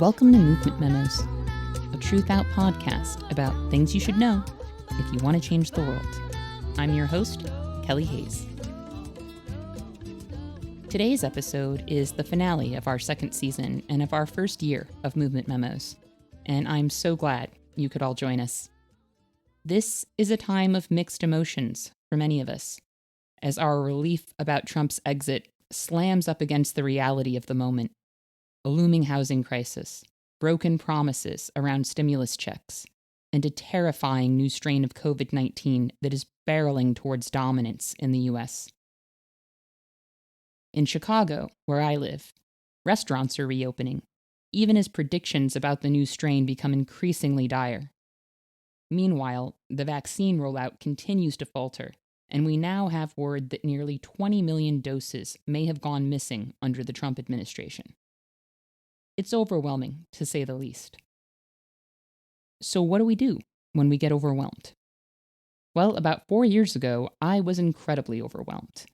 Welcome to Movement Memos, a TRUTHOUT podcast about things you should know if you want to change the world. I'm your host, Kelly Hayes. Today's episode is the finale of our second season and of our first year of Movement Memos, and I'm so glad you could all join us. This is a time of mixed emotions for many of us, as our relief about Trump's exit slams up against the reality of the moment. A looming housing crisis, broken promises around stimulus checks, and a terrifying new strain of COVID-19 that is barreling towards dominance in the U.S. In Chicago, where I live, restaurants are reopening, even as predictions about the new strain become increasingly dire. Meanwhile, the vaccine rollout continues to falter, and we now have word that nearly 20 million doses may have gone missing under the Trump administration. It's overwhelming, to say the least. So what do we do when we get overwhelmed? Well, about 4 years ago, I was incredibly overwhelmed.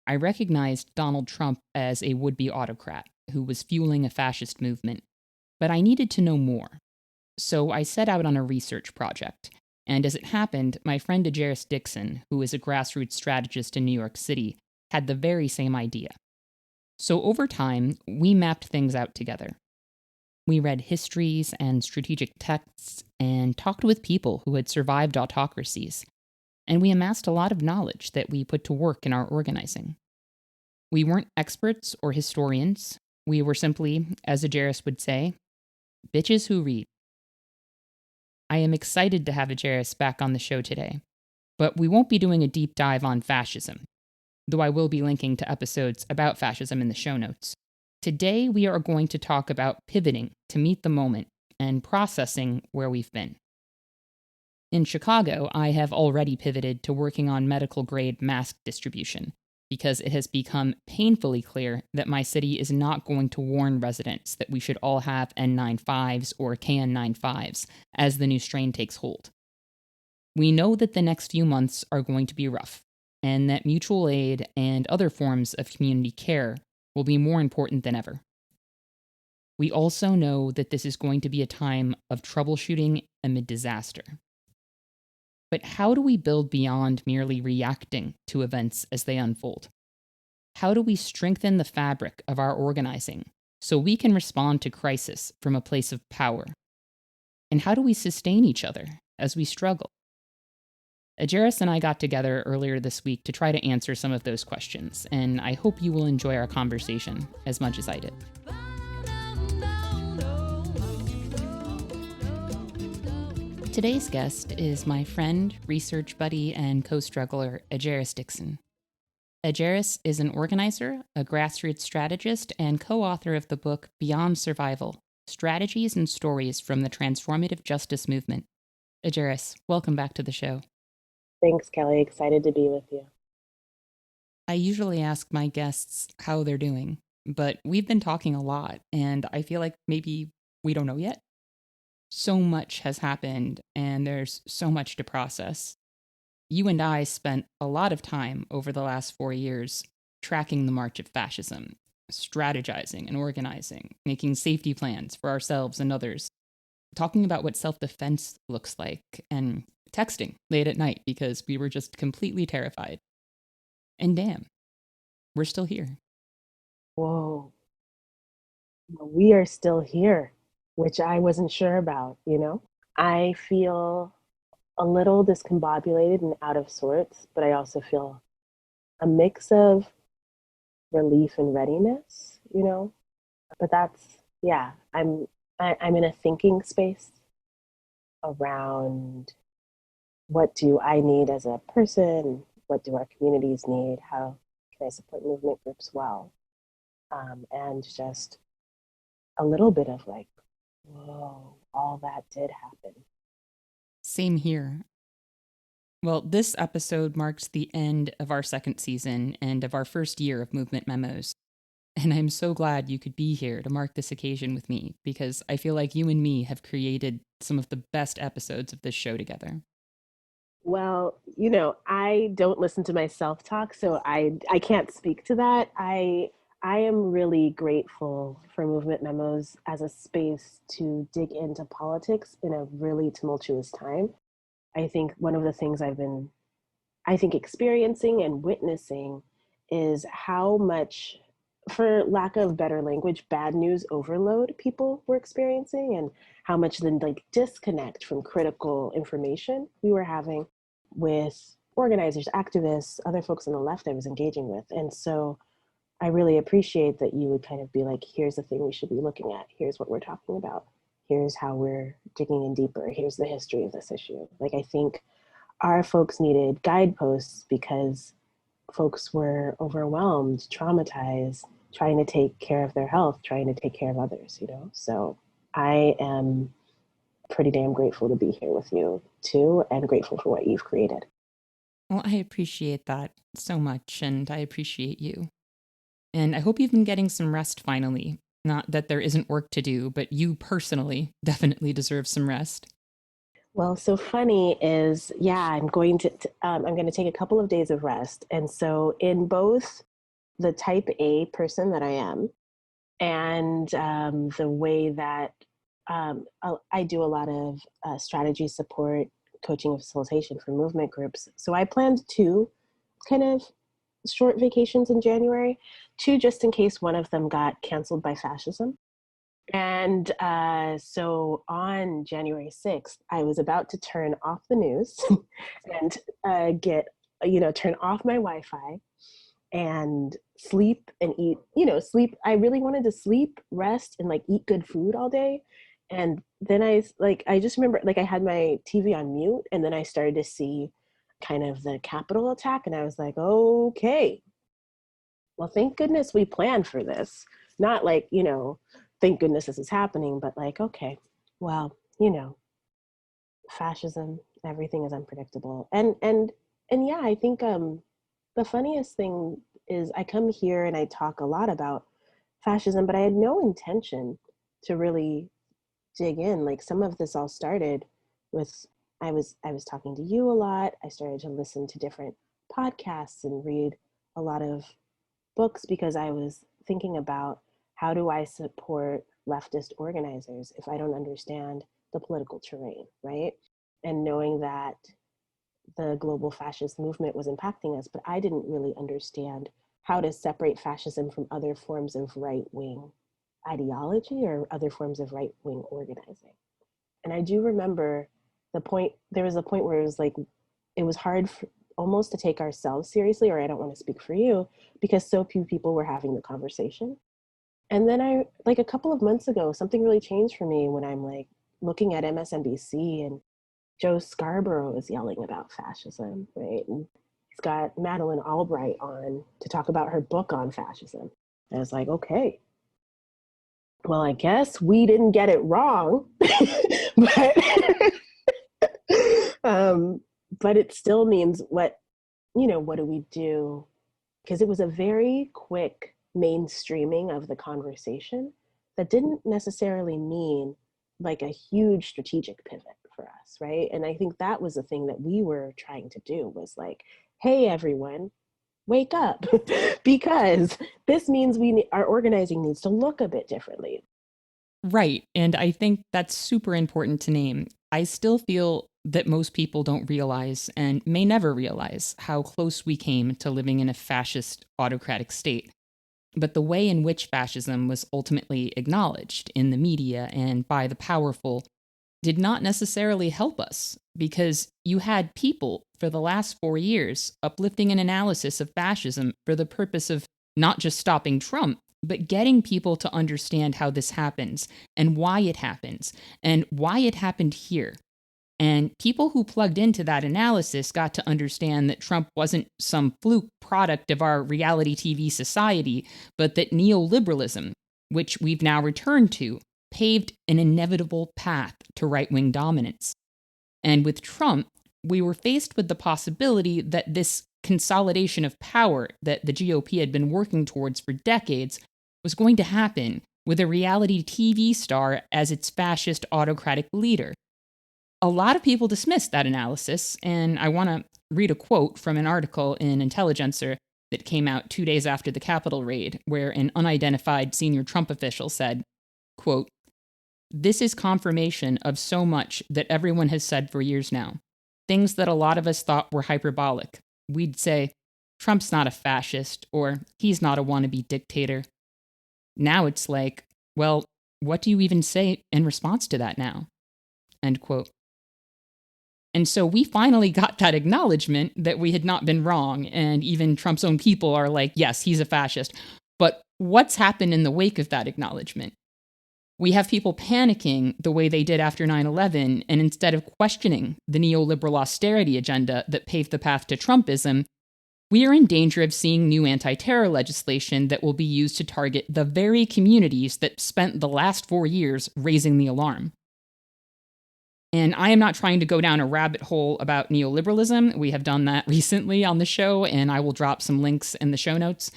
I recognized Donald Trump as a would-be autocrat who was fueling a fascist movement, but I needed to know more. So I set out on a research project, and as it happened, my friend Ejeris Dixon, who is a grassroots strategist in New York City, had the very same idea. So over time, we mapped things out together. We read histories and strategic texts and talked with people who had survived autocracies, and we amassed a lot of knowledge that we put to work in our organizing. We weren't experts or historians. We were simply, as Ejeris would say, bitches who read. I am excited to have Ejeris back on the show today, but we won't be doing a deep dive on fascism, though I will be linking to episodes about fascism in the show notes. Today, we are going to talk about pivoting to meet the moment and processing where we've been. In Chicago, I have already pivoted to working on medical-grade mask distribution because it has become painfully clear that my city is not going to warn residents that we should all have N95s or KN95s as the new strain takes hold. We know that the next few months are going to be rough, and that mutual aid and other forms of community care will be more important than ever. We also know that this is going to be a time of troubleshooting amid disaster. But how do we build beyond merely reacting to events as they unfold? How do we strengthen the fabric of our organizing so we can respond to crisis from a place of power? And how do we sustain each other as we struggle? Ejeris and I got together earlier this week to try to answer some of those questions, and I hope you will enjoy our conversation as much as I did. Today's guest is my friend, research buddy, and co-struggler, Ejeris Dixon. Ejeris is an organizer, a grassroots strategist, and co-author of the book Beyond Survival: Strategies and Stories from the Transformative Justice Movement. Ejeris, welcome back to the show. Thanks, Kelly. Excited to be with you. I usually ask my guests how they're doing, but we've been talking a lot, and I feel like maybe we don't know yet. So much has happened, and there's so much to process. You and I spent a lot of time over the last 4 years tracking the march of fascism, strategizing and organizing, making safety plans for ourselves and others, talking about what self-defense looks like, and texting late at night because we were just completely terrified. And damn, we're still here. Whoa. We are still here, which I wasn't sure about, I feel a little discombobulated and out of sorts, but I also feel a mix of relief and readiness, But that's, I'm in a thinking space around what do I need as a person? What do our communities need? How can I support movement groups well? And just a little bit of like, whoa, all that did happen. Same here. Well, this episode marks the end of our second season and of our first year of Movement Memos. And I'm so glad you could be here to mark this occasion with me, because I feel like you and me have created some of the best episodes of this show together. Well, I don't listen to my self-talk, so I can't speak to that. I I am really grateful for Movement Memos as a space to dig into politics in a really tumultuous time. I think one of the things I've been, I think, experiencing and witnessing is how much, for lack of better language, bad news overload people were experiencing, and how much then like disconnect from critical information we were having with organizers, activists, other folks on the left I was engaging with. And so I really appreciate that you would kind of be like, here's the thing we should be looking at. Here's what we're talking about. Here's how we're digging in deeper. Here's the history of this issue. Like, I think our folks needed guideposts because folks were overwhelmed, traumatized, trying to take care of their health, trying to take care of others, you know? So I am pretty damn grateful to be here with you too, and grateful for what you've created. Well, I appreciate that so much, and I appreciate you. And I hope you've been getting some rest finally. Not that there isn't work to do, but you personally definitely deserve some rest. Well, so funny is, yeah, I'm going to take a couple of days of rest. And so in both the type A person that I am and the way that I do a lot of strategy support, coaching and facilitation for movement groups. So I planned two kind of short vacations in January, two just in case one of them got canceled by fascism. And so on January 6th, I was about to turn off the news and turn off my Wi Fi and sleep and eat, sleep. I really wanted to sleep, rest, and like eat good food all day. And then I just remember like I had my TV on mute, and then I started to see kind of the Capitol attack, and I was like, okay, well, thank goodness we planned for this. Not like, thank goodness this is happening, but like, okay, well, fascism, everything is unpredictable. And yeah, I think the funniest thing is I come here and I talk a lot about fascism, but I had no intention to really dig in. Like some of this all started with I was talking to you a lot. I started to listen to different podcasts and read a lot of books because I was thinking about how do I support leftist organizers if I don't understand the political terrain, right? And knowing that the global fascist movement was impacting us, but I didn't really understand how to separate fascism from other forms of right-wing ideology or other forms of right-wing organizing. And I do remember there was a point where it was like, it was hard almost to take ourselves seriously, or I don't want to speak for you, because so few people were having the conversation. And then like a couple of months ago, something really changed for me when I'm like looking at MSNBC and Joe Scarborough is yelling about fascism, right? And he's got Madeleine Albright on to talk about her book on fascism. And I was like, okay, well, I guess we didn't get it wrong, but but it still means what do we do? Because it was a very quick mainstreaming of the conversation that didn't necessarily mean like a huge strategic pivot for us, right? And I think that was the thing that we were trying to do was like, hey, everyone, wake up, because this means our organizing needs to look a bit differently. Right. And I think that's super important to name. I still feel that most people don't realize and may never realize how close we came to living in a fascist autocratic state. But the way in which fascism was ultimately acknowledged in the media and by the powerful did not necessarily help us, because you had people for the last 4 years uplifting an analysis of fascism for the purpose of not just stopping Trump, but getting people to understand how this happens and why it happens and why it happened here. And people who plugged into that analysis got to understand that Trump wasn't some fluke product of our reality TV society, but that neoliberalism, which we've now returned to, paved an inevitable path to right-wing dominance. And with Trump, we were faced with the possibility that this consolidation of power that the GOP had been working towards for decades was going to happen with a reality TV star as its fascist autocratic leader. A lot of people dismissed that analysis, and I want to read a quote from an article in Intelligencer that came out 2 days after the Capitol raid, where an unidentified senior Trump official said, quote, "This is confirmation of so much that everyone has said for years now. Things that a lot of us thought were hyperbolic. We'd say, Trump's not a fascist, or he's not a wannabe dictator. Now it's like, well, what do you even say in response to that now?" End quote. And so we finally got that acknowledgement that we had not been wrong, and even Trump's own people are like, yes, he's a fascist. But what's happened in the wake of that acknowledgement? We have people panicking the way they did after 9/11, and instead of questioning the neoliberal austerity agenda that paved the path to Trumpism, we are in danger of seeing new anti-terror legislation that will be used to target the very communities that spent the last 4 years raising the alarm. And I am not trying to go down a rabbit hole about neoliberalism. We have done that recently on the show, and I will drop some links in the show notes.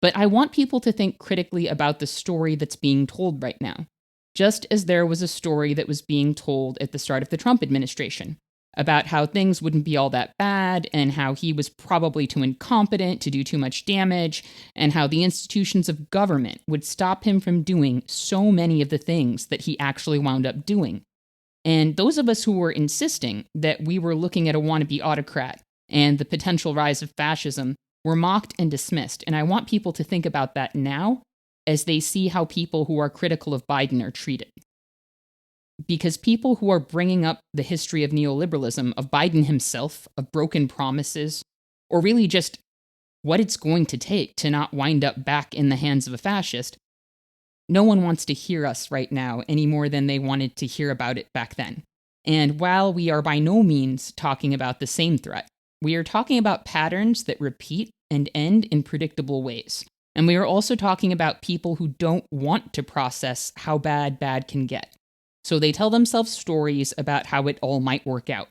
But I want people to think critically about the story that's being told right now, just as there was a story that was being told at the start of the Trump administration about how things wouldn't be all that bad and how he was probably too incompetent to do too much damage and how the institutions of government would stop him from doing so many of the things that he actually wound up doing. And those of us who were insisting that we were looking at a wannabe autocrat and the potential rise of fascism were mocked and dismissed. And I want people to think about that now as they see how people who are critical of Biden are treated. Because people who are bringing up the history of neoliberalism, of Biden himself, of broken promises, or really just what it's going to take to not wind up back in the hands of a fascist, no one wants to hear us right now any more than they wanted to hear about it back then. And while we are by no means talking about the same threat, we are talking about patterns that repeat and end in predictable ways. And we are also talking about people who don't want to process how bad can get. So they tell themselves stories about how it all might work out,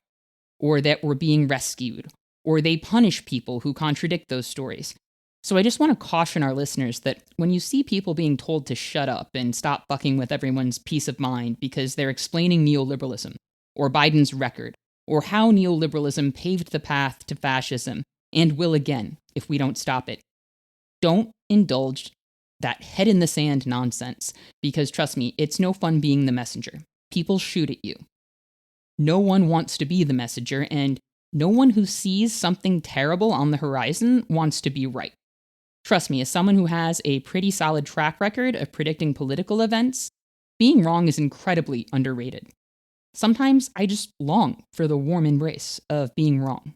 or that we're being rescued, or they punish people who contradict those stories. So I just want to caution our listeners that when you see people being told to shut up and stop fucking with everyone's peace of mind because they're explaining neoliberalism, or Biden's record, or how neoliberalism paved the path to fascism, and will again if we don't stop it, don't indulge that head in the sand nonsense, because trust me, it's no fun being the messenger. People shoot at you. No one wants to be the messenger, and no one who sees something terrible on the horizon wants to be right. Trust me, as someone who has a pretty solid track record of predicting political events, being wrong is incredibly underrated. Sometimes I just long for the warm embrace of being wrong.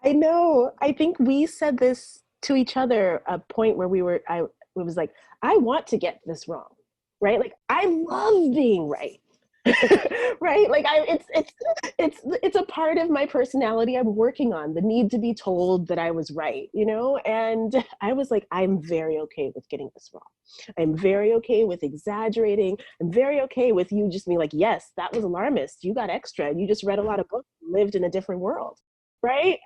I know. I think we said this to each other, a point where it was like, I want to get this wrong, right? Like, I love being right. Right? Like it's a part of my personality I'm working on, the need to be told that I was right, you know? And I was like, I'm very okay with getting this wrong. I'm very okay with exaggerating. I'm very okay with you just being like, yes, that was alarmist. You got extra. You just read a lot of books, lived in a different world, right?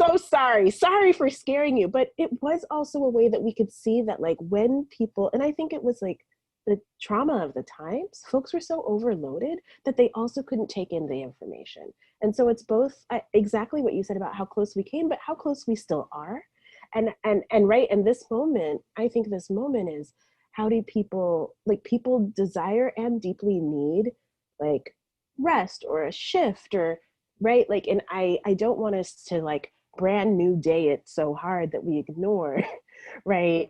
So sorry for scaring you. But it was also a way that we could see that, like, when people, and I think it was like the trauma of the times, folks were so overloaded that they also couldn't take in the information. And so it's both exactly what you said about how close we came, but how close we still are. And right, and this moment, I think this moment is, how do people, like, people desire and deeply need, like, rest or a shift, or right, like, and I don't want us to, like, brand new day it so hard that we ignore right,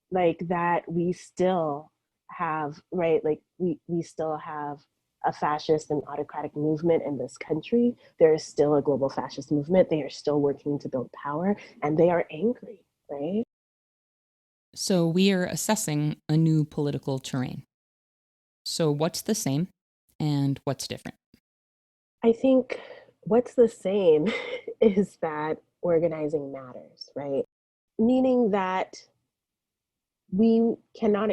like, that we still have, right, like, we still have a fascist and autocratic movement in this country. There is still a global fascist movement. They are still working to build power, and they are angry, right? So we are assessing a new political terrain. So what's the same and what's different? I think what's the same is that organizing matters, right? Meaning that we cannot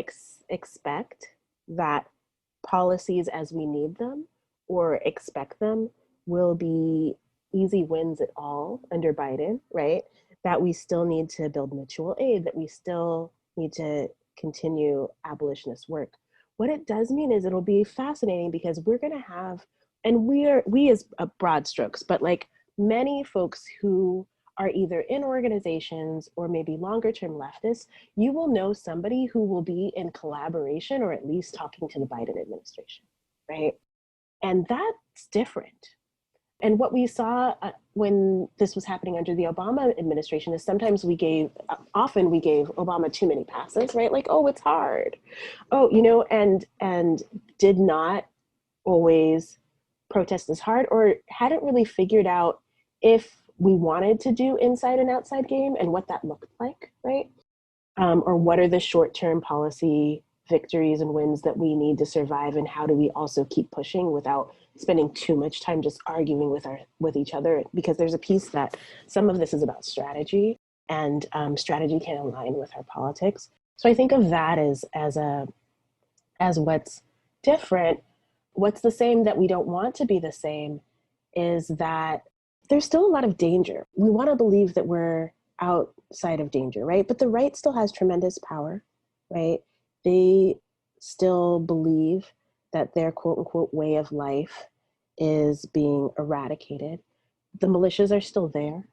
expect that policies as we need them or expect them will be easy wins at all under Biden, right? That we still need to build mutual aid, that we still need to continue abolitionist work. What it does mean is it'll be fascinating because we're going to have, and we as broad strokes, but like many folks who are either in organizations or maybe longer term leftists, you will know somebody who will be in collaboration or at least talking to the Biden administration, right? And that's different. And what we saw when this was happening under the Obama administration is sometimes often we gave Obama too many passes, right? Like, oh, it's hard. Oh, and did not always protest as hard or hadn't really figured out if we wanted to do inside and outside game and what that looked like, right? Or what are the short-term policy victories and wins that we need to survive, and how do we also keep pushing without spending too much time just arguing with each other? Because there's a piece that some of this is about strategy, and strategy can align with our politics. So I think of that as what's different. What's the same that we don't want to be the same is that there's still a lot of danger. We want to believe that we're outside of danger, right? But the right still has tremendous power, right? They still believe that their quote unquote way of life is being eradicated. The militias are still there,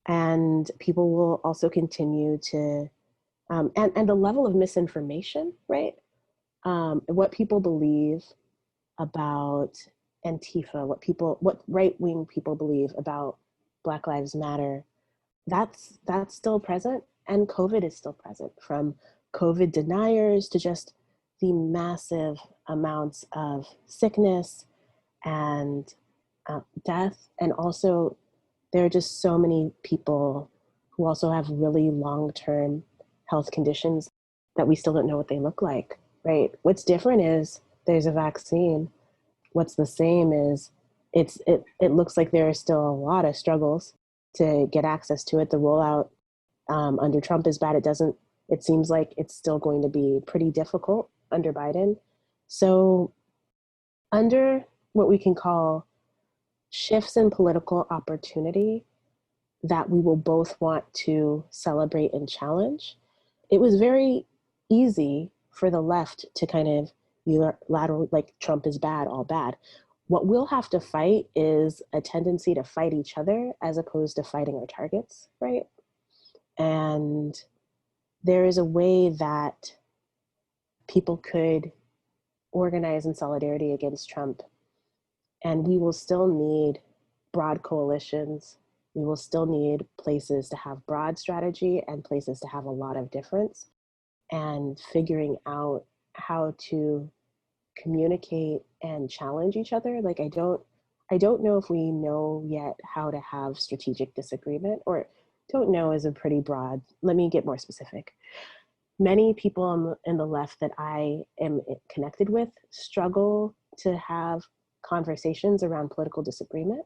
and people will also continue to, and the level of misinformation, right? What people believe about Antifa, what right-wing people believe about Black Lives Matter, that's still present, and COVID is still present, from COVID deniers to just the massive amounts of sickness and death. And also, there are just so many people who also have really long-term health conditions that we still don't know what they look like, right? What's different is there's a vaccine. What's the same is it looks like there are still a lot of struggles to get access to it. The rollout under Trump is bad. It seems like it's still going to be pretty difficult under Biden. So under what we can call shifts in political opportunity that we will both want to celebrate and challenge, it was very easy for the left to kind of unilateral, like Trump is bad, all bad. What we'll have to fight is a tendency to fight each other as opposed to fighting our targets, right? And there is a way that people could organize in solidarity against Trump, and we will still need broad coalitions. We will still need places to have broad strategy and places to have a lot of difference, and figuring out how to communicate and challenge each other. Like I don't know if we know yet how to have strategic disagreement, or don't know is a pretty broad. Let me get more specific. Many people in the left that I am connected with struggle to have conversations around political disagreement.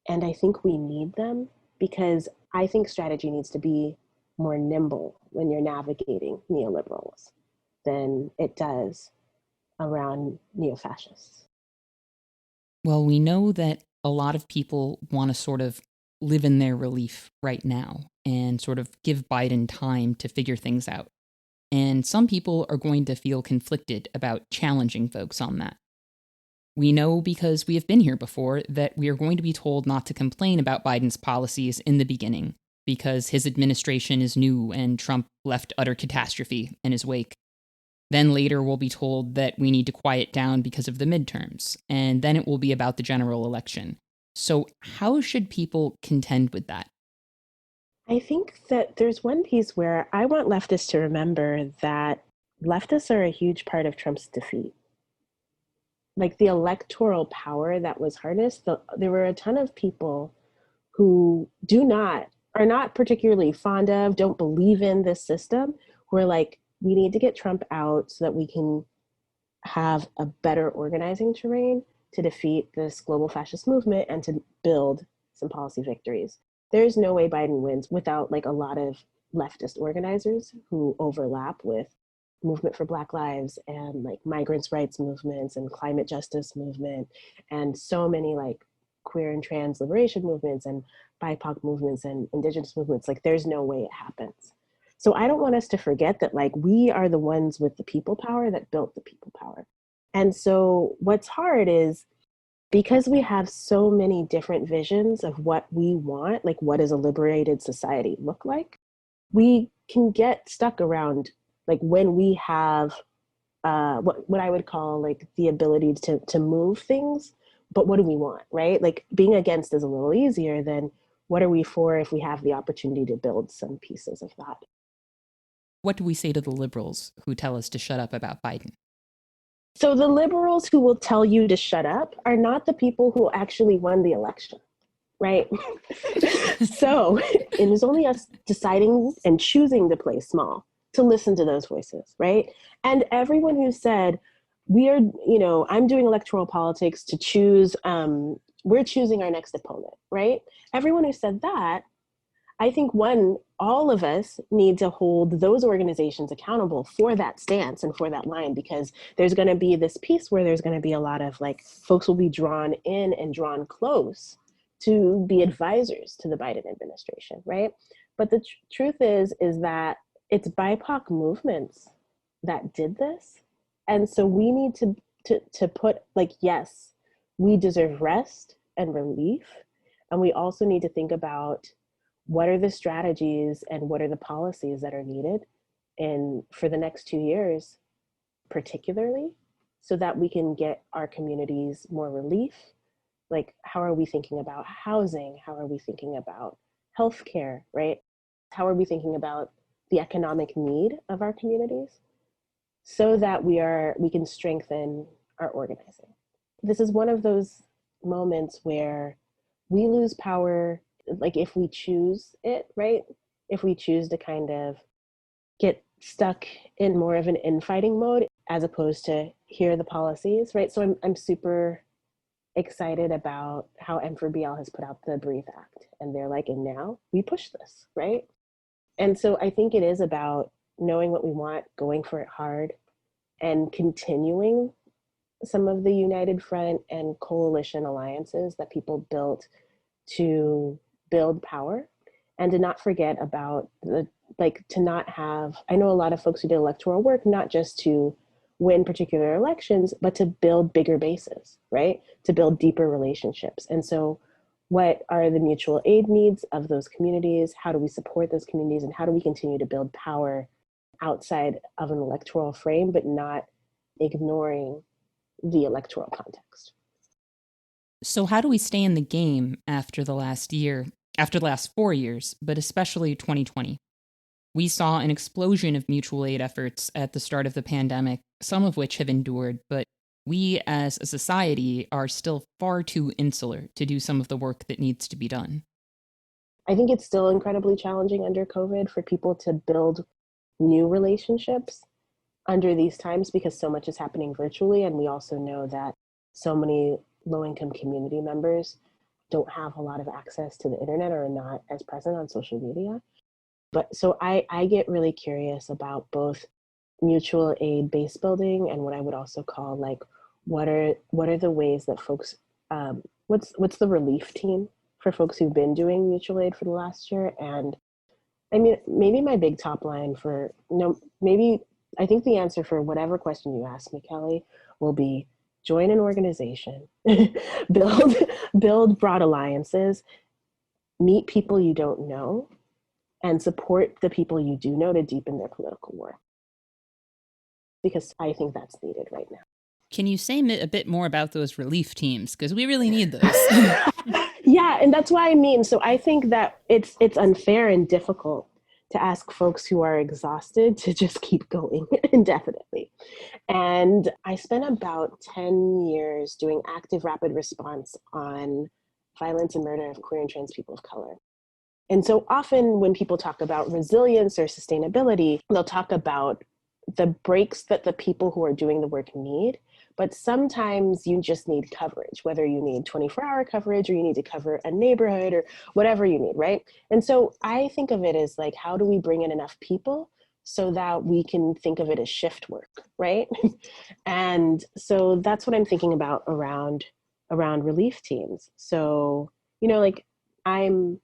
And I think we need them, because I think strategy needs to be more nimble when you're navigating neoliberals than it does around neo-fascists. Well, we know that a lot of people want to sort of live in their relief right now and sort of give Biden time to figure things out. And some people are going to feel conflicted about challenging folks on that. We know, because we have been here before, that we are going to be told not to complain about Biden's policies in the beginning, because his administration is new and Trump left utter catastrophe in his wake. Then later we'll be told that we need to quiet down because of the midterms, and then it will be about the general election. So how should people contend with that? I think that there's one piece where I want leftists to remember that leftists are a huge part of Trump's defeat. Like the electoral power that was harnessed, there were a ton of people who are not particularly fond of, don't believe in this system, who are like, we need to get Trump out so that we can have a better organizing terrain to defeat this global fascist movement and to build some policy victories. There's no way Biden wins without like a lot of leftist organizers who overlap with movement for Black lives and like migrants' rights movements and climate justice movement and so many like queer and trans liberation movements and BIPOC movements and indigenous movements. Like there's no way it happens. So I don't want us to forget that like we are the ones with the people power that built the people power. And so what's hard is because we have so many different visions of what we want, like what does a liberated society look like, we can get stuck around like when we have what I would call like the ability to move things, but what do we want, right? Like being against is a little easier than what are we for if we have the opportunity to build some pieces of that. What do we say to the liberals who tell us to shut up about Biden? So the liberals who will tell you to shut up are not the people who actually won the election, right? So it is only us deciding and choosing to play small, to listen to those voices, right? And everyone who said, we are, I'm doing electoral politics to choose, we're choosing our next opponent, right? Everyone who said that, I think all of us need to hold those organizations accountable for that stance and for that line, because there's going to be this piece where there's going to be a lot of like folks will be drawn in and drawn close to be advisors to the Biden administration, right? But the truth is that it's BIPOC movements that did this. And so we need to put like, yes, we deserve rest and relief. And we also need to think about what are the strategies and what are the policies that are needed for the next 2 years, particularly, so that we can get our communities more relief. Like, how are we thinking about housing? How are we thinking about healthcare, right? How are we thinking about the economic need of our communities so that we can strengthen our organizing? This is one of those moments where we lose power, like if we choose it, right? If we choose to kind of get stuck in more of an infighting mode as opposed to hear the policies, right? So I'm super excited about how M4BL has put out the Breathe Act, and they're like, and now we push this, right? And so I think it is about knowing what we want, going for it hard, and continuing some of the United Front and coalition alliances that people built to build power, and to not forget about to not have, I know a lot of folks who did electoral work, not just to win particular elections, but to build bigger bases, right? To build deeper relationships. And so what are the mutual aid needs of those communities? How do we support those communities? And how do we continue to build power outside of an electoral frame, but not ignoring the electoral context? So, how do we stay in the game after the last 4 years, but especially 2020? We saw an explosion of mutual aid efforts at the start of the pandemic, some of which have endured, but we as a society are still far too insular to do some of the work that needs to be done. I think it's still incredibly challenging under COVID for people to build new relationships under these times, because so much is happening virtually. And we also know that so many low-income community members don't have a lot of access to the internet or are not as present on social media. But so I get really curious about both mutual aid base building and what I would also call like, what are the ways that folks, what's the relief team for folks who've been doing mutual aid for the last year? And I mean, maybe my big top line for, no, maybe I think the answer for whatever question you ask me, Kelly, will be join an organization, build build broad alliances, meet people you don't know, and support the people you do know to deepen their political work. Because I think that's needed right now. Can you say a bit more about those relief teams? Because we really need those. Yeah, and that's what I mean. So I think that it's unfair and difficult to ask folks who are exhausted to just keep going indefinitely. And I spent about 10 years doing active rapid response on violence and murder of queer and trans people of color. And so often when people talk about resilience or sustainability, they'll talk about the breaks that the people who are doing the work need. But sometimes you just need coverage, whether you need 24-hour coverage or you need to cover a neighborhood or whatever you need, right? And so I think of it as like, how do we bring in enough people so that we can think of it as shift work, right? And so that's what I'm thinking about around relief teams. So, like I'm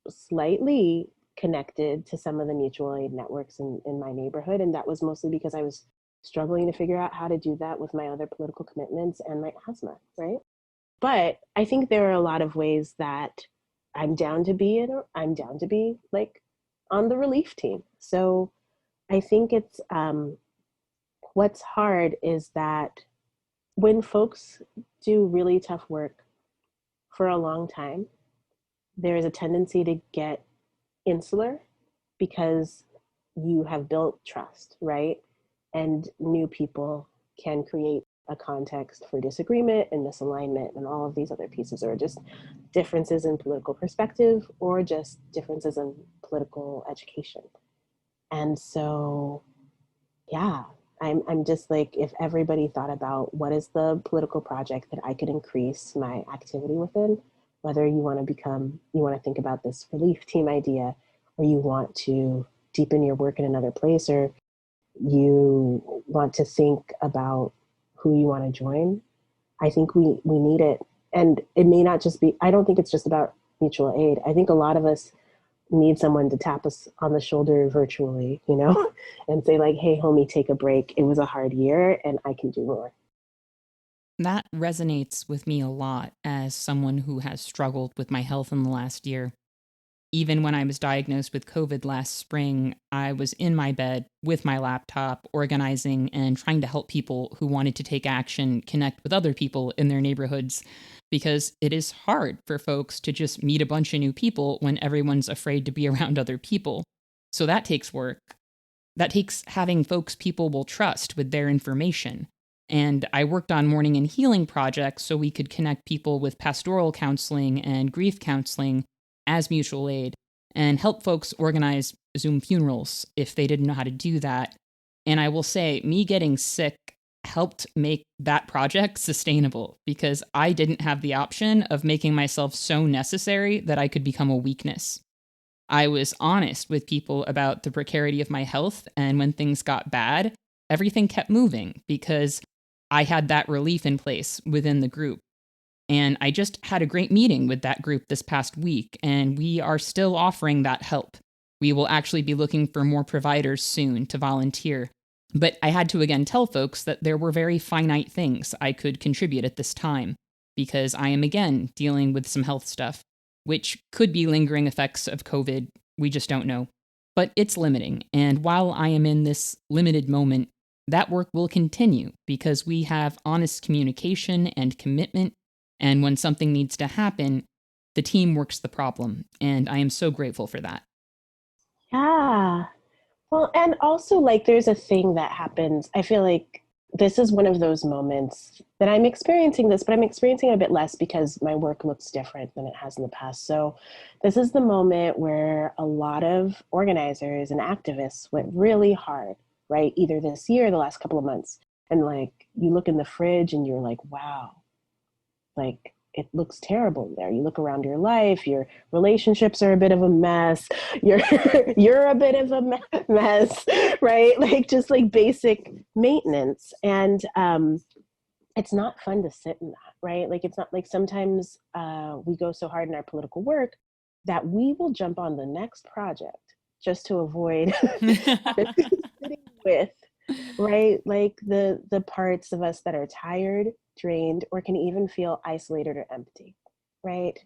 slightly connected to some of the mutual aid networks in my neighborhood. And that was mostly because I was struggling to figure out how to do that with my other political commitments and my asthma, right? But I think there are a lot of ways that I'm down to be like on the relief team. So I think it's what's hard is that when folks do really tough work for a long time, there is a tendency to get insular because you have built trust, right? And new people can create a context for disagreement and misalignment and all of these other pieces, or just differences in political perspective or just differences in political education. And so, yeah, I'm just like, if everybody thought about what is the political project that I could increase my activity within, whether you want to think about this relief team idea, or you want to deepen your work in another place, or you want to think about who you want to join, I think we need it. And it may not just be, I don't think it's just about mutual aid. I think a lot of us need someone to tap us on the shoulder virtually, you know, and say like, hey, homie, take a break. It was a hard year and I can do more. That resonates with me a lot as someone who has struggled with my health in the last year. Even when I was diagnosed with COVID last spring, I was in my bed with my laptop, organizing and trying to help people who wanted to take action connect with other people in their neighborhoods, because it is hard for folks to just meet a bunch of new people when everyone's afraid to be around other people. So that takes work. That takes having folks people will trust with their information. And I worked on mourning and healing projects so we could connect people with pastoral counseling and grief counseling as mutual aid, and help folks organize Zoom funerals if they didn't know how to do that. And I will say, me getting sick helped make that project sustainable, because I didn't have the option of making myself so necessary that I could become a weakness. I was honest with people about the precarity of my health, and when things got bad, everything kept moving because I had that relief in place within the group. And I just had a great meeting with that group this past week, and we are still offering that help. We will actually be looking for more providers soon to volunteer. But I had to again tell folks that there were very finite things I could contribute at this time, because I am again dealing with some health stuff, which could be lingering effects of COVID. We just don't know. But it's limiting. And while I am in this limited moment, that work will continue because we have honest communication and commitment. And when something needs to happen, the team works the problem. And I am so grateful for that. Yeah. Well, and also like there's a thing that happens. I feel like this is one of those moments that I'm experiencing this, but I'm experiencing it a bit less because my work looks different than it has in the past. So this is the moment where a lot of organizers and activists went really hard, right? Either this year or the last couple of months. And like you look in the fridge and you're like, wow, like it looks terrible there. You look around your life, your relationships are a bit of a mess. You're you're a bit of a mess, right? Like just like basic maintenance. And it's not fun to sit in that, right? Like it's not like sometimes we go so hard in our political work that we will jump on the next project just to avoid sitting with, right, like the parts of us that are tired, drained, or can even feel isolated or empty, right?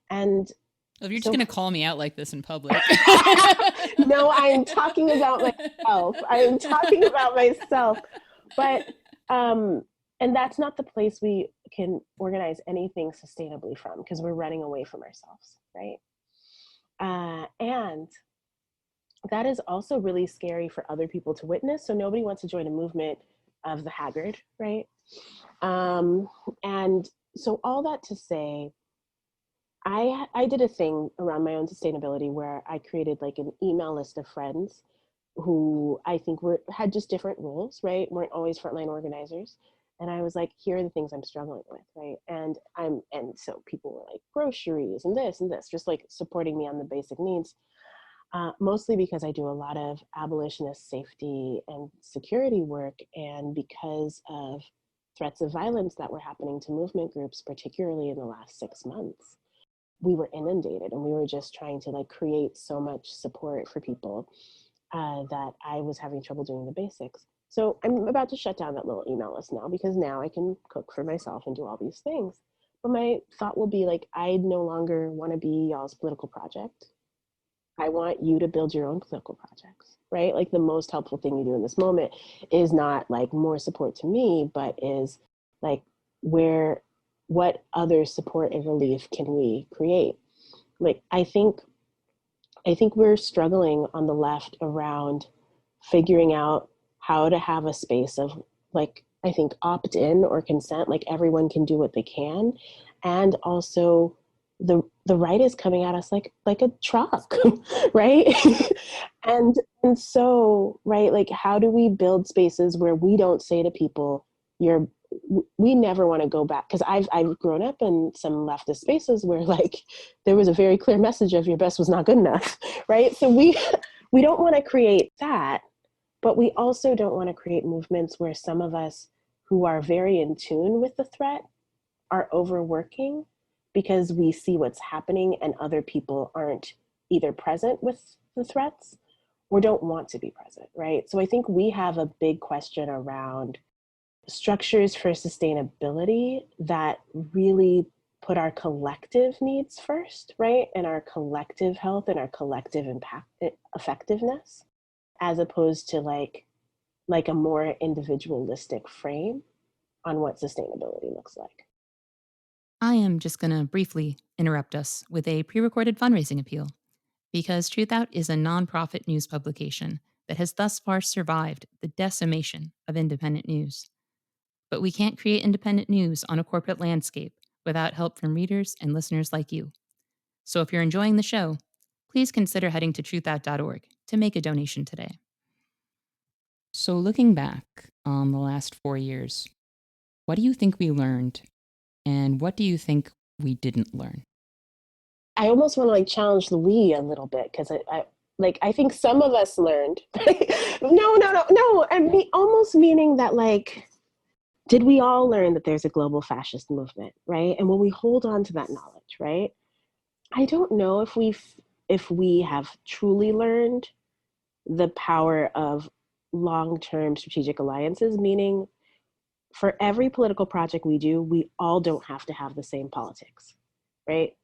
And If you're just so going to call me out like this in public. no, I'm talking about myself. I'm talking about myself. But and that's not the place we can organize anything sustainably from, because we're running away from ourselves, right? And that is also really scary for other people to witness. So nobody wants to join a movement of the haggard, right? Um, and so all that to say, I did a thing around my own sustainability where I created like an email list of friends who I think were had just different roles, right? Weren't always frontline organizers. And I was like, here are the things I'm struggling with, right? And so people were like groceries and this, just like supporting me on the basic needs. Mostly because I do a lot of abolitionist safety and security work, and because of threats of violence that were happening to movement groups, particularly in the last 6 months. We were inundated, and we were just trying to like create so much support for people that I was having trouble doing the basics. So I'm about to shut down that little email list now, because now I can cook for myself and do all these things. But my thought will be like, I no longer want to be y'all's political project. I want you to build your own political projects, right? Like the most helpful thing you do in this moment is not like more support to me, but is like where, what other support and relief can we create? Like I think we're struggling on the left around figuring out how to have a space of like, I think opt-in or consent, like everyone can do what they can. And also the right is coming at us like a truck, right? and so, right, like how do we build spaces where we don't say to people, you're we never want to go back, because I've grown up in some leftist spaces where like there was a very clear message of your best was not good enough, right? So we don't want to create that, but we also don't want to create movements where some of us who are very in tune with the threat are overworking because we see what's happening and other people aren't either present with the threats or don't want to be present, right? So I think we have a big question around structures for sustainability that really put our collective needs first, right? And our collective health and our collective impact effectiveness, as opposed to like a more individualistic frame on what sustainability looks like. I am just going to briefly interrupt us with a pre recorded fundraising appeal because TruthOut is a nonprofit news publication that has thus far survived the decimation of independent news. But we can't create independent news on a corporate landscape without help from readers and listeners like you. So if you're enjoying the show, please consider heading to truthout.org to make a donation today. So looking back on the last 4 years, what do you think we learned and what do you think we didn't learn? I almost want to like challenge Louis a little bit because I think some of us learned. No. I mean, almost meaning that like, did we all learn that there's a global fascist movement, right? And will we hold on to that knowledge, right? I don't know if we have truly learned the power of long-term strategic alliances, meaning for every political project we do, we all don't have to have the same politics, right?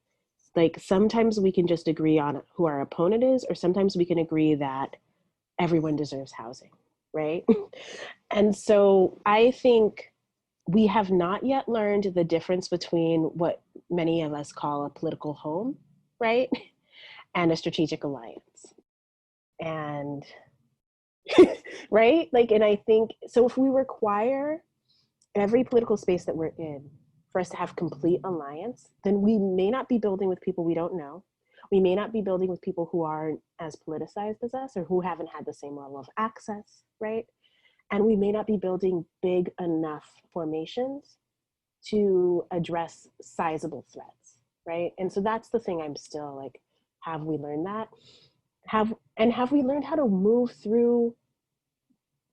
Like sometimes we can just agree on who our opponent is, or sometimes we can agree that everyone deserves housing, right? And so I think we have not yet learned the difference between what many of us call a political home, right? And a strategic alliance. And right? Like, and I think so if we require every political space that we're in for us to have complete alliance, then we may not be building with people we don't know. We may not be building with people who aren't as politicized as us or who haven't had the same level of access, right? And we may not be building big enough formations to address sizable threats, right? And so that's the thing I'm still like, have we learned that? Have we learned how to move through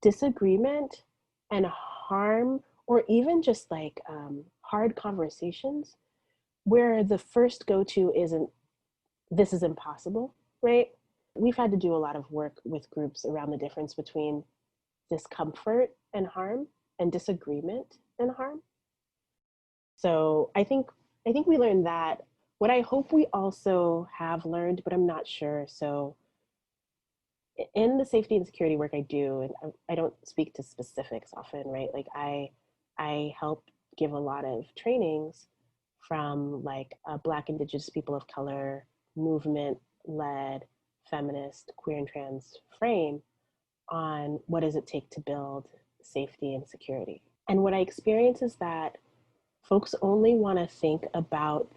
disagreement and harm, or even just like hard conversations where the first go-to isn't this is impossible, right? We've had to do a lot of work with groups around the difference between discomfort and harm and disagreement and harm. So I think we learned that. What I hope we also have learned, but I'm not sure. So in the safety and security work I do, and I don't speak to specifics often, right? Like I help give a lot of trainings from like a Black, Indigenous, people of color, movement-led, feminist, queer and trans frame on what does it take to build safety and security. And what I experience is that folks only want to think about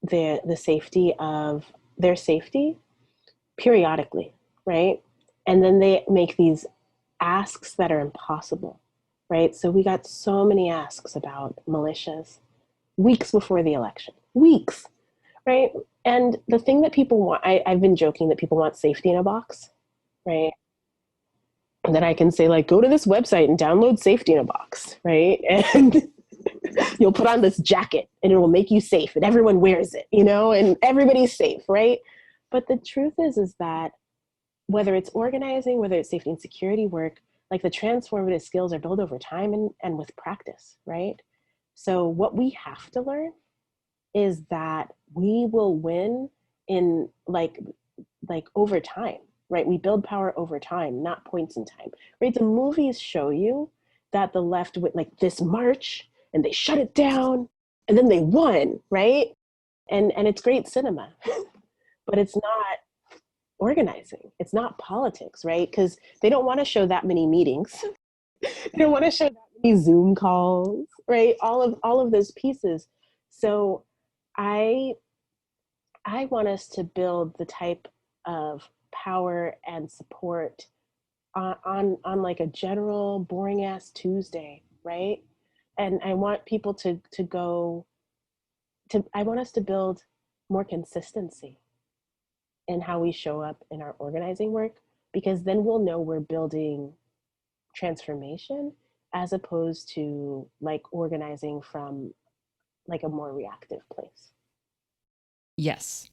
the safety of their safety periodically, right? And then they make these asks that are impossible, right? So we got so many asks about militias weeks before the election, weeks, right? And the thing that people want, I've been joking that people want safety in a box, right? And then I can say like, go to this website and download safety in a box, right? And you'll put on this jacket and it will make you safe and everyone wears it, and everybody's safe, right? But the truth is that whether it's organizing, whether it's safety and security work, like the transformative skills are built over time and with practice, right? So what we have to learn is that we will win in like over time, right? We build power over time, not points in time, right? The movies show you that the left went like this march and they shut it down and then they won, right? And it's great cinema, but it's not organizing. It's not politics, right? Because they don't want to show that many meetings. They don't want to show that many Zoom calls, right? All of those pieces. So I I want us to build the type of power and support on like a general boring ass Tuesday, right? And I want people to go to I want us to build more consistency in how we show up in our organizing work, because then we'll know we're building transformation as opposed to like organizing from like a more reactive place. Yes.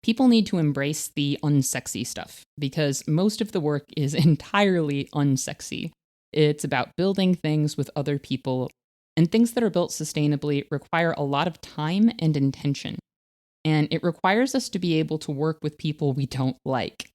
People need to embrace the unsexy stuff because most of the work is entirely unsexy. It's about building things with other people, and things that are built sustainably require a lot of time and intention. And it requires us to be able to work with people we don't like.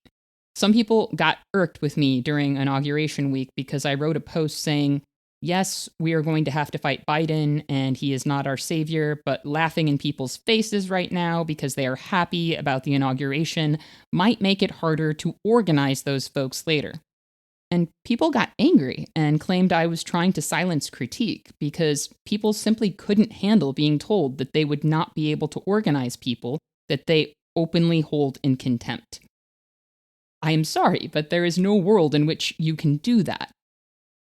Some people got irked with me during Inauguration Week because I wrote a post saying, yes, we are going to have to fight Biden, and he is not our savior, but laughing in people's faces right now because they are happy about the inauguration might make it harder to organize those folks later. And people got angry and claimed I was trying to silence critique because people simply couldn't handle being told that they would not be able to organize people that they openly hold in contempt. I am sorry, but there is no world in which you can do that.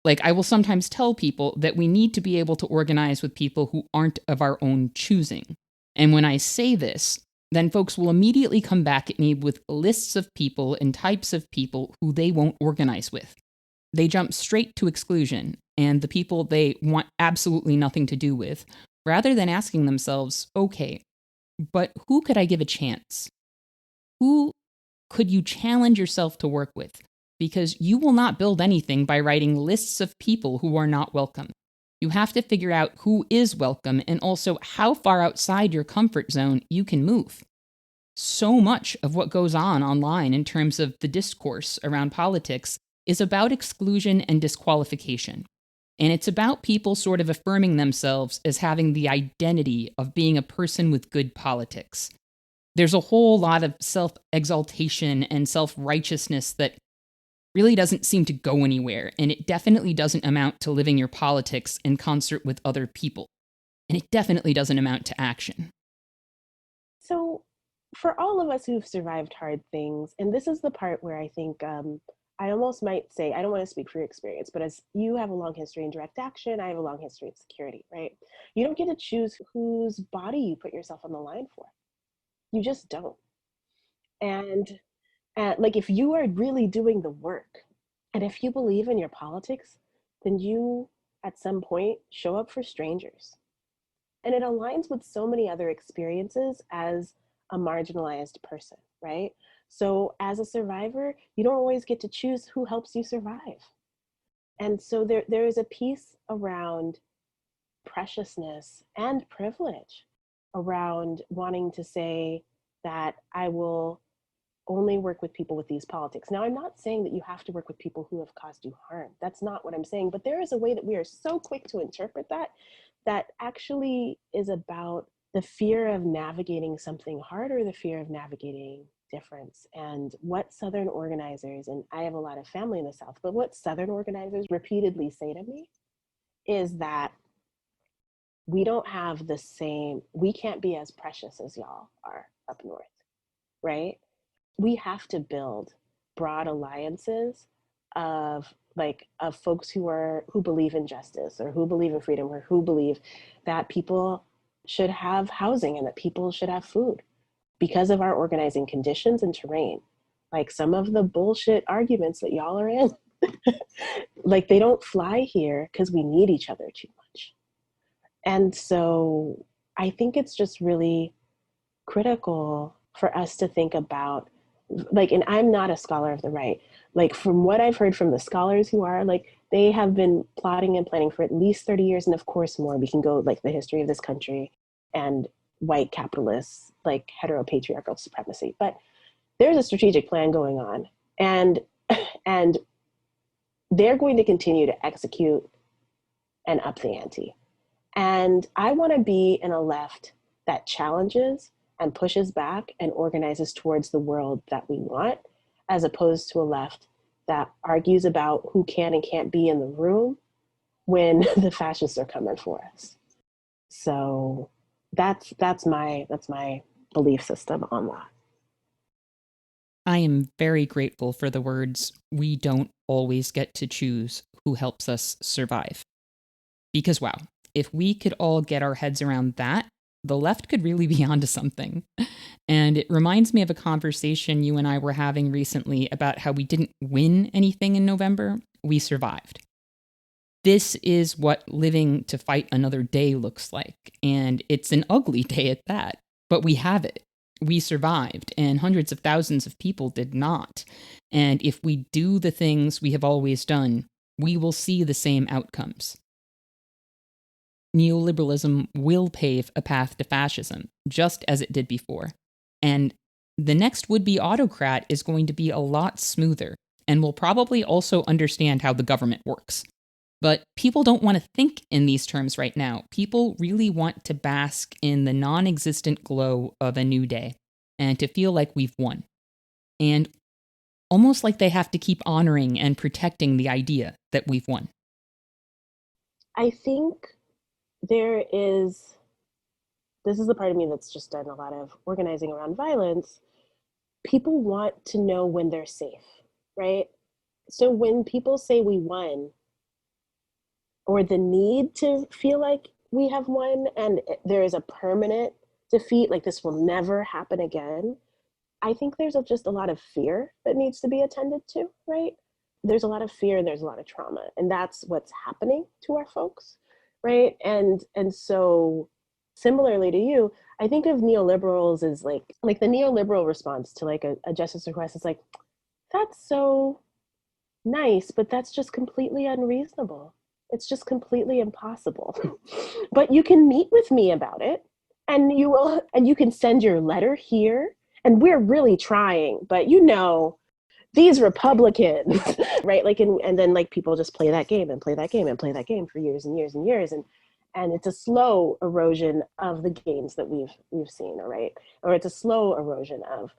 Like, I will sometimes tell people that we need to be able to organize with people who aren't of our own choosing. And when I say this, then folks will immediately come back at me with lists of people and types of people who they won't organize with. They jump straight to exclusion and the people they want absolutely nothing to do with, rather than asking themselves, okay, but who could I give a chance? Who could you challenge yourself to work with? Because you will not build anything by writing lists of people who are not welcome. You have to figure out who is welcome and also how far outside your comfort zone you can move. So much of what goes on online in terms of the discourse around politics is about exclusion and disqualification. And it's about people sort of affirming themselves as having the identity of being a person with good politics. There's a whole lot of self-exaltation and self-righteousness that really doesn't seem to go anywhere, and it definitely doesn't amount to living your politics in concert with other people. And it definitely doesn't amount to action. So, for all of us who've survived hard things, and this is the part where I think I almost might say, I don't want to speak for your experience, but as you have a long history in direct action, I have a long history in security, right? You don't get to choose whose body you put yourself on the line for. You just don't. And like, if you are really doing the work, and if you believe in your politics, then you, at some point, show up for strangers. And it aligns with so many other experiences as a marginalized person, right? So as a survivor, you don't always get to choose who helps you survive. And so there is a piece around preciousness and privilege around wanting to say that I will only work with people with these politics. Now, I'm not saying that you have to work with people who have caused you harm. That's not what I'm saying. But there is a way that we are so quick to interpret that, that actually is about the fear of navigating something hard or the fear of navigating difference. And what Southern organizers, and I have a lot of family in the South, but what Southern organizers repeatedly say to me is that we don't have the same, we can't be as precious as y'all are up north, right? We have to build broad alliances of folks who believe in justice or who believe in freedom or who believe that people should have housing and that people should have food because of our organizing conditions and terrain. Like, some of the bullshit arguments that y'all are in, like, they don't fly here because we need each other too much. And so I think it's just really critical for us to think about, like, and I'm not a scholar of the right, like, from what I've heard from the scholars who are, like, they have been plotting and planning for at least 30 years, and of course more. We can go like the history of this country, and white capitalist, like heteropatriarchal supremacy. But there's a strategic plan going on, and and they're going to continue to execute and up the ante. And I want to be in a left that challenges and pushes back and organizes towards the world that we want, as opposed to a left that argues about who can and can't be in the room when the fascists are coming for us. So that's my belief system on that. I am very grateful for the words, "We don't always get to choose who helps us survive." Because, wow, if we could all get our heads around that, the left could really be onto something. And it reminds me of a conversation you and I were having recently about how we didn't win anything in November, we survived. This is what living to fight another day looks like. And it's an ugly day at that, but we have it. We survived, and hundreds of thousands of people did not. And if we do the things we have always done, we will see the same outcomes. Neoliberalism will pave a path to fascism, just as it did before. And the next would-be autocrat is going to be a lot smoother, and will probably also understand how the government works. But people don't want to think in these terms right now. People really want to bask in the non-existent glow of a new day, and to feel like we've won. And almost like they have to keep honoring and protecting the idea that we've won. I think this is the part of me that's just done a lot of organizing around violence. People want to know when they're safe, right? So when people say we won, or the need to feel like we have won and there is a permanent defeat, like this will never happen again, I think there's just a lot of fear that needs to be attended to, right? There's a lot of fear and there's a lot of trauma, and that's what's happening to our folks, right? And so similarly to you, I think of neoliberals as like the neoliberal response to like a justice request is like, that's so nice, but that's just completely unreasonable. It's just completely impossible. But you can meet with me about it, and you can send your letter here, and we're really trying, but these Republicans, right? Like, and then like people just play that game and play that game and play that game for years and years and years. And it's a slow erosion of the gains that we've seen, right? Or it's a slow erosion of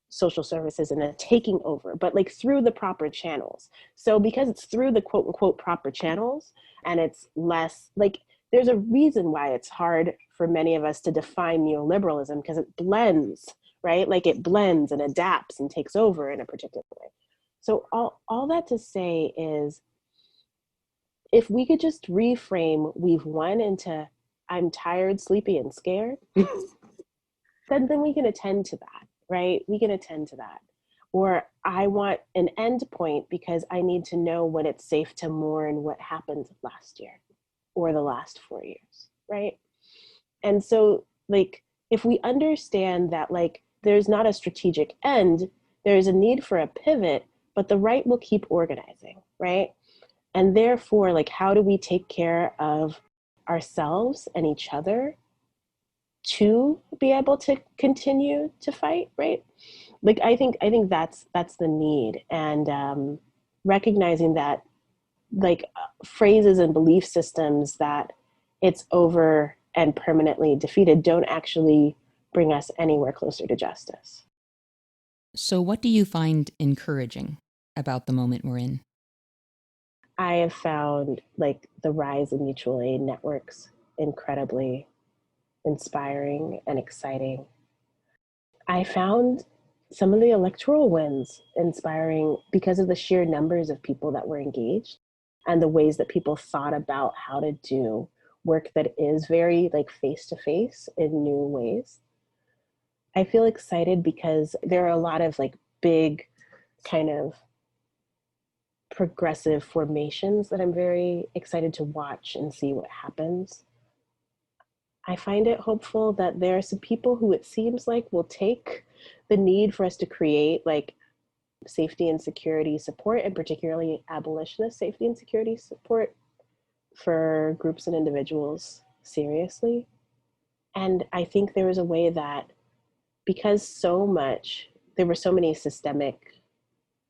social services and a taking over, but like through the proper channels. So because it's through the quote unquote proper channels, and it's less like, there's a reason why it's hard for many of us to define neoliberalism, because it blends, right? Like it blends and adapts and takes over in a particular way. So all that to say is, if we could just reframe we've won into I'm tired, sleepy, and scared, then we can attend to that, right? We can attend to that. Or I want an end point because I need to know when it's safe to mourn what happened last year or the last 4 years, right? And so like, if we understand that like there's not a strategic end, there's a need for a pivot, but the right will keep organizing, right? And therefore, like, how do we take care of ourselves and each other to be able to continue to fight, right? Like, I think that's the need. And recognizing that like phrases and belief systems that it's over and permanently defeated don't actually bring us anywhere closer to justice. So, what do you find encouraging about the moment we're in? I have found like the rise of mutual aid networks incredibly inspiring and exciting. I found some of the electoral wins inspiring because of the sheer numbers of people that were engaged and the ways that people thought about how to do work that is very like face to face in new ways. I feel excited because there are a lot of like big kind of progressive formations that I'm very excited to watch and see what happens. I find it hopeful that there are some people who it seems like will take the need for us to create like safety and security support, and particularly abolitionist safety and security support for groups and individuals seriously. And I think there was a way that because there were so many systemic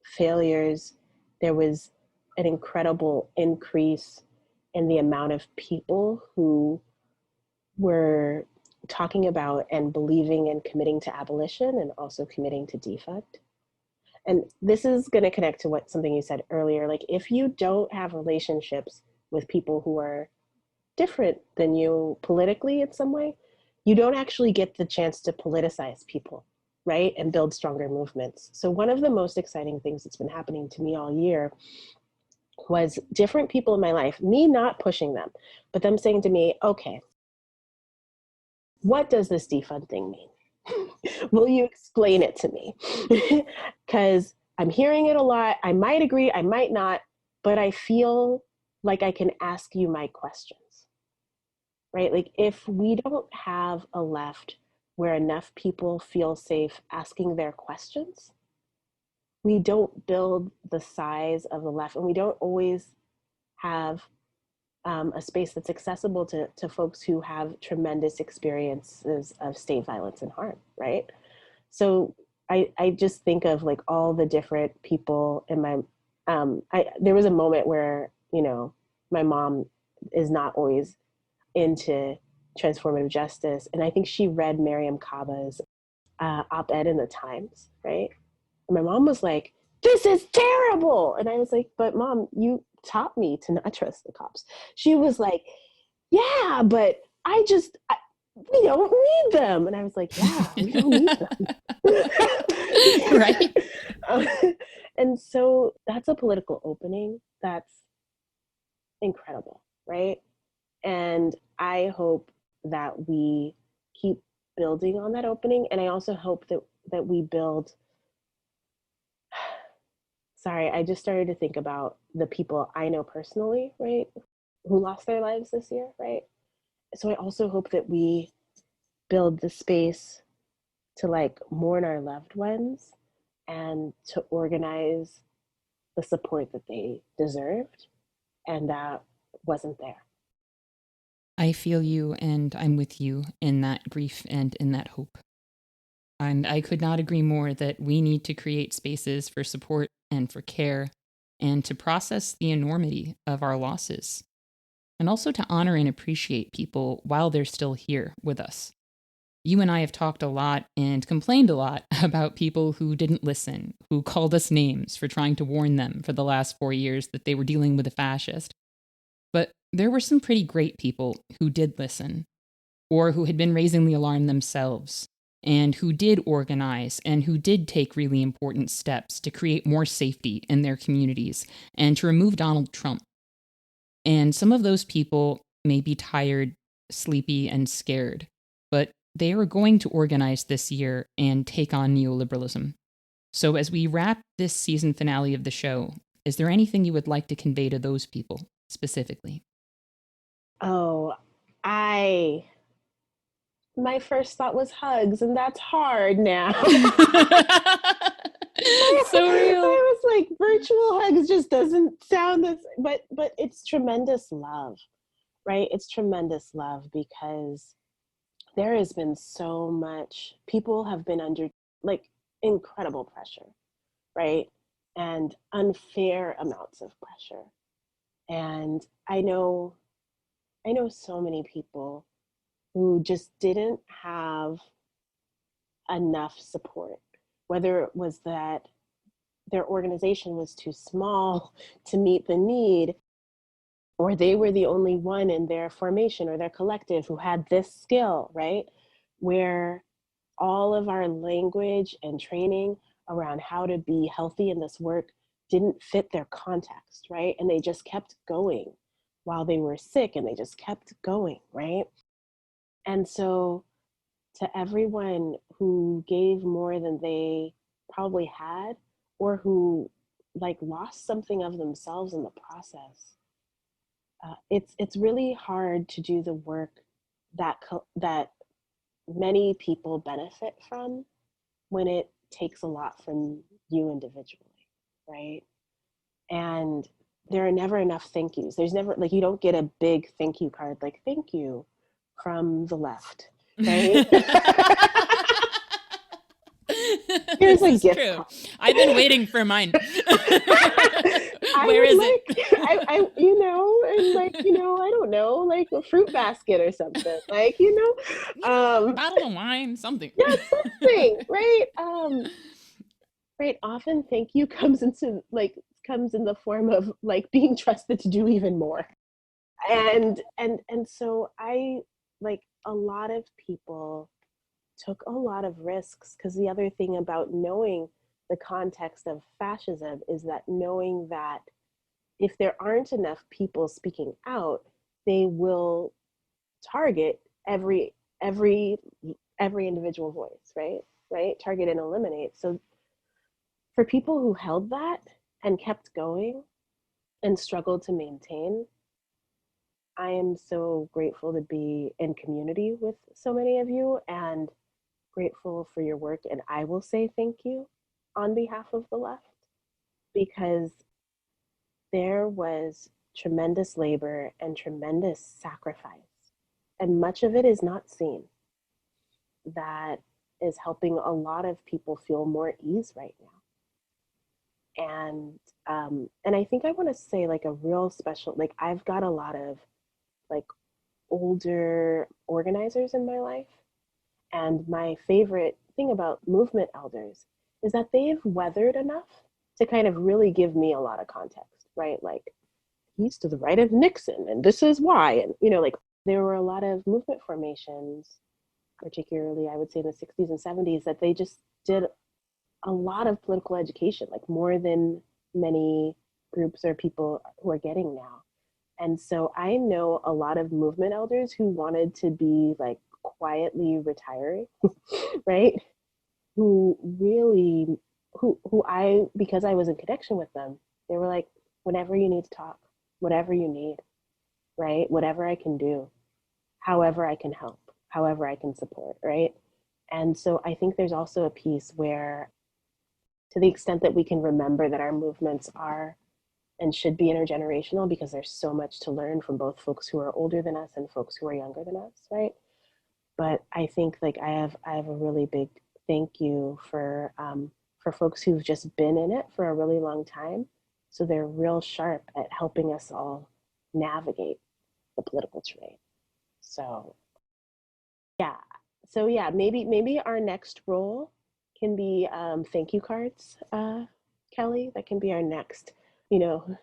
failures, there was an incredible increase in the amount of people who were talking about and believing and committing to abolition and also committing to defund. And this is going to connect to something you said earlier. Like, if you don't have relationships with people who are different than you politically in some way, you don't actually get the chance to politicize people, right? And build stronger movements. So one of the most exciting things that's been happening to me all year was different people in my life, me not pushing them, but them saying to me, okay, what does this defund thing mean? Will you explain it to me? Because I'm hearing it a lot. I might agree, I might not, but I feel like I can ask you my questions, right? Like, if we don't have a left where enough people feel safe asking their questions, we don't build the size of the left, and we don't always have a space that's accessible to folks who have tremendous experiences of state violence and harm, right? So I just think of like all the different people in my, there was a moment where, my mom is not always into transformative justice. And I think she read Mariam Kaba's op-ed in the Times, right? And my mom was like, this is terrible. And I was like, but Mom, you taught me to not trust the cops. She was like, yeah, but we don't need them. And I was like, yeah, we don't need them. Right? Um, and so that's a political opening that's incredible, right? And I hope that we keep building on that opening. And I also hope that we build. Sorry, I just started to think about the people I know personally, right, who lost their lives this year, right? So I also hope that we build the space to like mourn our loved ones and to organize the support that they deserved and that wasn't there. I feel you, and I'm with you in that grief and in that hope. And I could not agree more that we need to create spaces for support and for care and to process the enormity of our losses. And also to honor and appreciate people while they're still here with us. You and I have talked a lot and complained a lot about people who didn't listen, who called us names for trying to warn them for the last 4 years that they were dealing with a fascist. But there were some pretty great people who did listen, or who had been raising the alarm themselves, and who did organize and who did take really important steps to create more safety in their communities and to remove Donald Trump. And some of those people may be tired, sleepy, and scared, but they are going to organize this year and take on neoliberalism. So, as we wrap this season finale of the show, is there anything you would like to convey to those people specifically? Oh, I my first thought was hugs, and that's hard now. So real. I was like, virtual hugs just doesn't sound this, but it's tremendous love, right? It's tremendous love because there has been so much. People have been under like incredible pressure, right? And unfair amounts of pressure. And I know so many people who just didn't have enough support, whether it was that their organization was too small to meet the need, or they were the only one in their formation or their collective who had this skill, right? Where all of our language and training around how to be healthy in this work didn't fit their context, right? And they just kept going while they were sick and they just kept going, right? And so to everyone who gave more than they probably had or who like lost something of themselves in the process, it's really hard to do the work that many people benefit from when it takes a lot from you individually, right? And there are never enough thank yous. There's never, like, you don't get a big thank you card like thank you from the left, right? Here's This a is gift true. card. I've been waiting for mine. I Where would is like, it? and like, I don't know, like a fruit basket or something, like, Bottle of wine, something. yeah, something, right? Right. Often, thank you comes in the form of like being trusted to do even more, and so I like a lot of people took a lot of risks because the other thing about knowing the context of fascism is that knowing that if there aren't enough people speaking out, they will target every every individual voice, right? Right? Target and eliminate. So for people who held that and kept going and struggled to maintain, I am so grateful to be in community with so many of you and grateful for your work. And I will say thank you on behalf of the left because there was tremendous labor and tremendous sacrifice. And much of it is not seen. That is helping a lot of people feel more ease right now. And I think I want to say like a real special, like I've got a lot of like older organizers in my life, and my favorite thing about movement elders is that they've weathered enough to kind of really give me a lot of context, right? Like he's to the right of Nixon and this is why. And like there were a lot of movement formations, particularly I would say in the 60s and 70s, that they just did a lot of political education, like more than many groups or people who are getting now. And so I know a lot of movement elders who wanted to be like quietly retiring, right? Who really, who I, because I was in connection with them, they were like, whenever you need to talk, whatever you need, right? Whatever I can do, however I can help, however I can support, right? And so I think there's also a piece where, to the extent that we can remember that our movements are and should be intergenerational, because there's so much to learn from both folks who are older than us and folks who are younger than us, right? But I think like I have a really big thank you for folks who've just been in it for a really long time, so they're real sharp at helping us all navigate the political terrain. So yeah, maybe our next role can be thank you cards, Kelly. That can be our next, you know,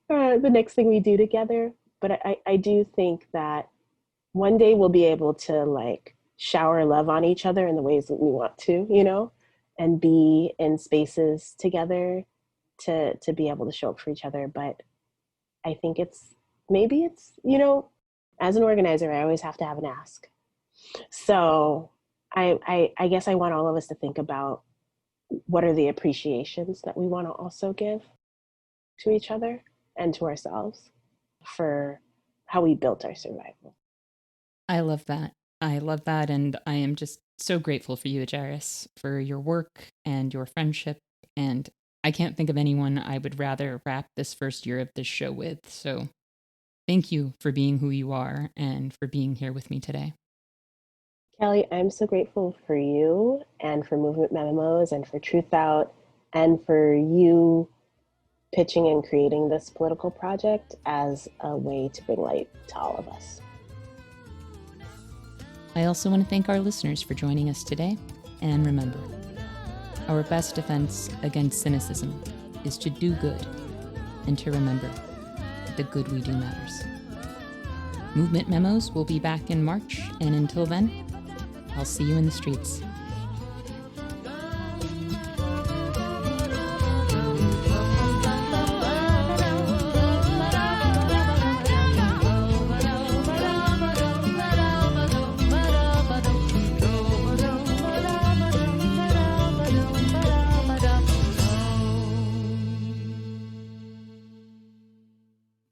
the next thing we do together. But I do think that one day we'll be able to like shower love on each other in the ways that we want to, and be in spaces together to be able to show up for each other. But I think maybe it's, as an organizer, I always have to have an ask. So I guess I want all of us to think about what are the appreciations that we want to also give to each other and to ourselves for how we built our survival. I love that. I love that. And I am just so grateful for you, Ejeris, for your work and your friendship. And I can't think of anyone I would rather wrap this first year of this show with. So thank you for being who you are and for being here with me today. Kelly, I'm so grateful for you and for Movement Memos and for TRUTHOUT and for you pitching and creating this political project as a way to bring light to all of us. I also want to thank our listeners for joining us today. And remember, our best defense against cynicism is to do good and to remember that the good we do matters. Movement Memos will be back in March, and until then, I'll see you in the streets.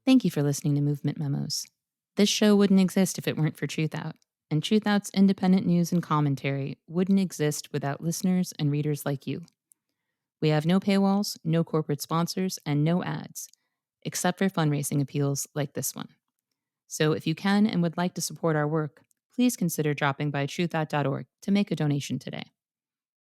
Thank you for listening to Movement Memos. This show wouldn't exist if it weren't for TRUTHOUT, and TRUTHOUT's independent news and commentary wouldn't exist without listeners and readers like you. We have no paywalls, no corporate sponsors, and no ads, except for fundraising appeals like this one. So if you can and would like to support our work, please consider dropping by truthout.org to make a donation today.